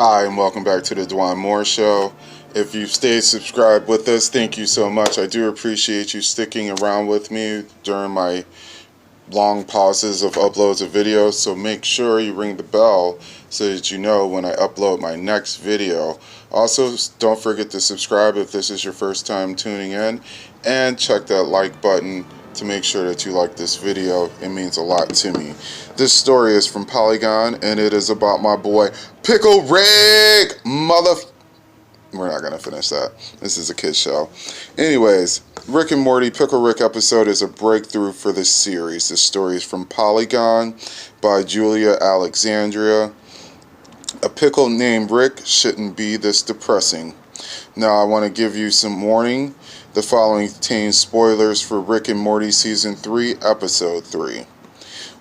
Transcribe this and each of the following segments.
Hi, and welcome back to the Dwan Moore Show. If you've stayed subscribed with us, thank you so much. I do appreciate you sticking around with me during my long pauses of uploads of videos, so make sure you ring the bell so that you know when I upload my next video. Also, don't forget to subscribe if this is your first time tuning in, and check that like button to make sure that you like this video. It means a lot to me. This story is from Polygon, and it is about my boy Pickle Rick We're not going to finish that. This is a kid's show. Anyways, Rick and Morty Pickle Rick episode is a breakthrough for this series. This story is from Polygon by Julia Alexandria. A pickle named Rick shouldn't be this depressing. Now I want to give you some warning. The following contains spoilers for Rick and Morty Season 3, Episode 3.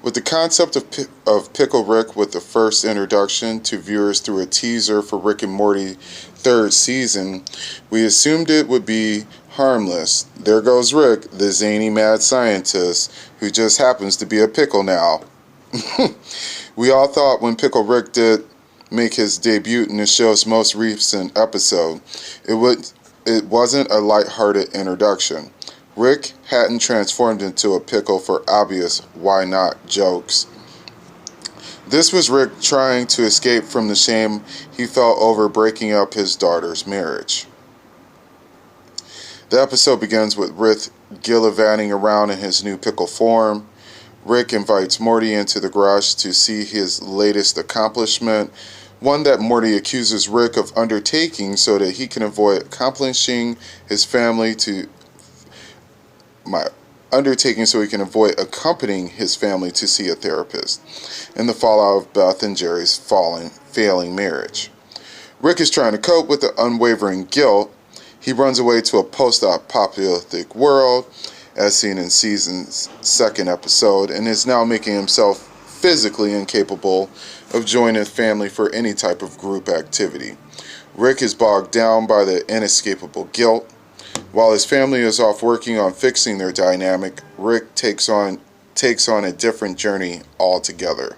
With the concept of Pickle Rick with the first introduction to viewers through a teaser for Rick and Morty third season, we assumed it would be harmless. There goes Rick, the zany mad scientist, who just happens to be a pickle now. We all thought when Pickle Rick did make his debut in the show's most recent episode, it wasn't a light-hearted introduction. Rick hadn't transformed into a pickle for obvious why not jokes. This was Rick trying to escape from the shame he felt over breaking up his daughter's marriage. The episode begins with Rick gallivanting around in his new pickle form. Rick invites Morty into the garage to see his latest accomplishment, one that Morty accuses Rick of undertaking so that he can avoid accompanying his family to see a therapist, and the fallout of Beth and Jerry's failing marriage. Rick is trying to cope with the unwavering guilt. He runs away to a post-apocalyptic world, as seen in season's second episode, and is now making himself physically incapable of joining family for any type of group activity. Rick is bogged down by the inescapable guilt. While his family is off working on fixing their dynamic, Rick takes on a different journey altogether.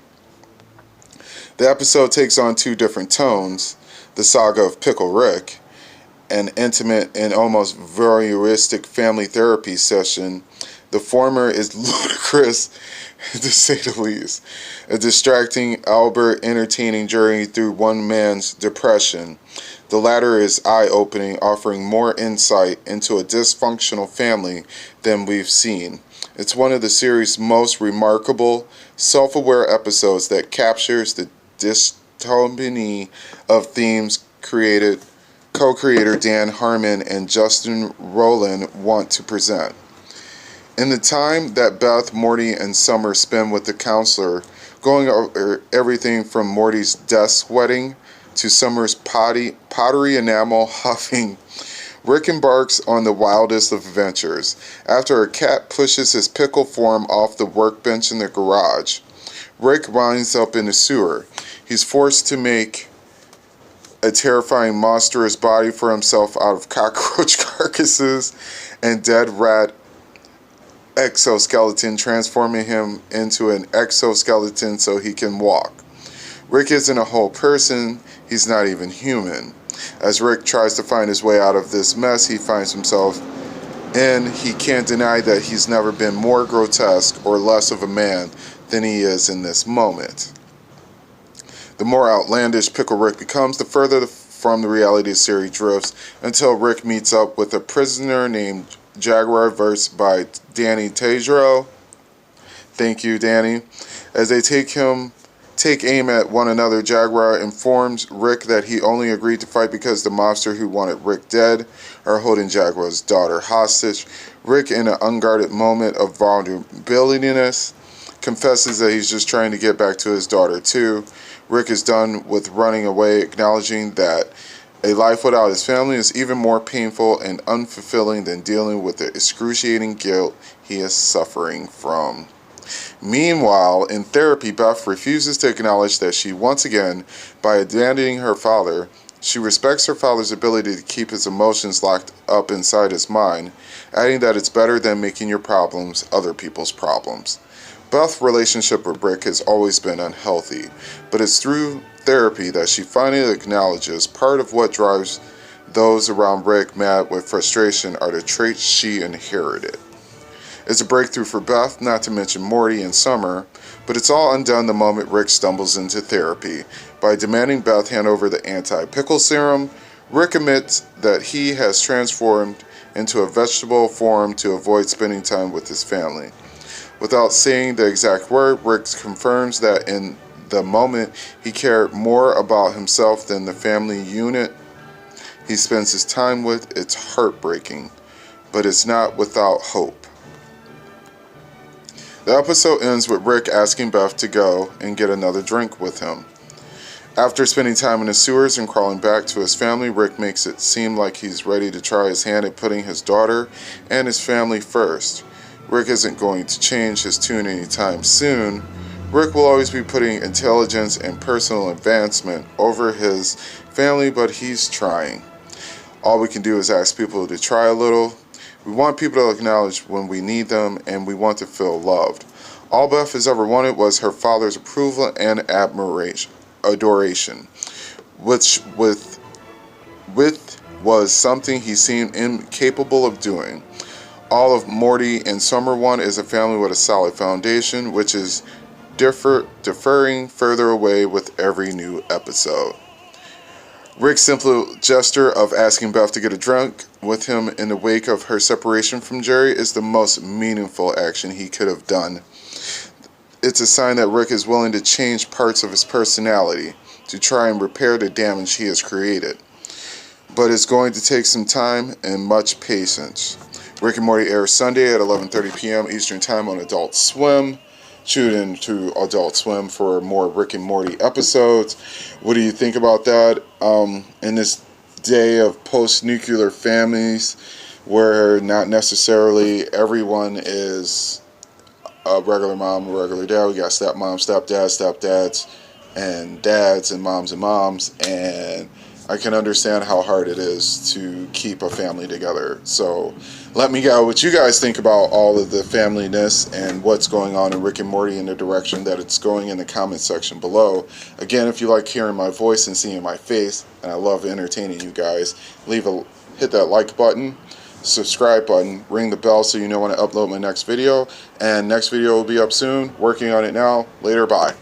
The episode takes on two different tones. The saga of Pickle Rick, an intimate and almost voyeuristic family therapy session. The former is ludicrous, to say the least. A distracting, albeit entertaining journey through one man's depression. The latter is eye-opening, offering more insight into a dysfunctional family than we've seen. It's one of the series' most remarkable, self-aware episodes that captures the dystopia of themes co-creator Dan Harmon and Justin Roiland want to present. In the time that Beth, Morty, and Summer spend with the counselor, going over everything from Morty's desk sweating to Summer's pottery enamel huffing, Rick embarks on the wildest of adventures. After a cat pushes his pickle form off the workbench in the garage, Rick winds up in the sewer. He's forced to make a terrifying monstrous body for himself out of cockroach carcasses and dead rat exoskeleton, transforming him into an exoskeleton so he can walk. Rick isn't a whole person, he's not even human. As Rick tries to find his way out of this mess he finds himself in, he can't deny that he's never been more grotesque or less of a man than he is in this moment. The more outlandish Pickle Rick becomes, the further from the reality series drifts, until Rick meets up with a prisoner named Jaguar, voiced by Danny Tejero. Thank you, Danny. As they take aim at one another, Jaguar informs Rick that he only agreed to fight because the mobster who wanted Rick dead are holding Jaguar's daughter hostage. Rick, in an unguarded moment of vulnerability, confesses that he's just trying to get back to his daughter too. Rick is done with running away, acknowledging that a life without his family is even more painful and unfulfilling than dealing with the excruciating guilt he is suffering from. Meanwhile, in therapy, Beth refuses to acknowledge that she, once again, by abandoning her father, she respects her father's ability to keep his emotions locked up inside his mind, adding that it's better than making your problems other people's problems. Beth's relationship with Rick has always been unhealthy, but it's through therapy that she finally acknowledges part of what drives those around Rick mad with frustration are the traits she inherited. It's a breakthrough for Beth, not to mention Morty and Summer, but it's all undone the moment Rick stumbles into therapy. By demanding Beth hand over the anti-pickle serum, Rick admits that he has transformed into a vegetable form to avoid spending time with his family. Without saying the exact word, Rick confirms that in the moment he cared more about himself than the family unit he spends his time with. It's heartbreaking, but it's not without hope. The episode ends with Rick asking Beth to go and get another drink with him. After spending time in the sewers and crawling back to his family, Rick makes it seem like he's ready to try his hand at putting his daughter and his family first. Rick isn't going to change his tune anytime soon. Rick will always be putting intelligence and personal advancement over his family, but he's trying. All we can do is ask people to try a little. We want people to acknowledge when we need them, and we want to feel loved. All Beth has ever wanted was her father's approval and adoration, which was something he seemed incapable of doing. All of Morty and Summer want is a family with a solid foundation, which is differing further away with every new episode. Rick's simple gesture of asking Beth to get a drink with him in the wake of her separation from Jerry is the most meaningful action he could have done. It's a sign that Rick is willing to change parts of his personality to try and repair the damage he has created. But it's going to take some time and much patience. Rick and Morty airs Sunday at 11:30 p.m. Eastern Time on Adult Swim. Tune in to Adult Swim for more Rick and Morty episodes. What do you think about that? In this day of post-nuclear families where not necessarily everyone is a regular mom, a regular dad. We got stepmom, stepdads, and dads, and moms, and I can understand how hard it is to keep a family together. So let me know what you guys think about all of the familyness and what's going on in Rick and Morty in the direction that it's going in the comment section below. Again, if you like hearing my voice and seeing my face, and I love entertaining you guys, hit that like button, subscribe button, ring the bell so you know when I upload my next video. And next video will be up soon. Working on it now. Later, bye.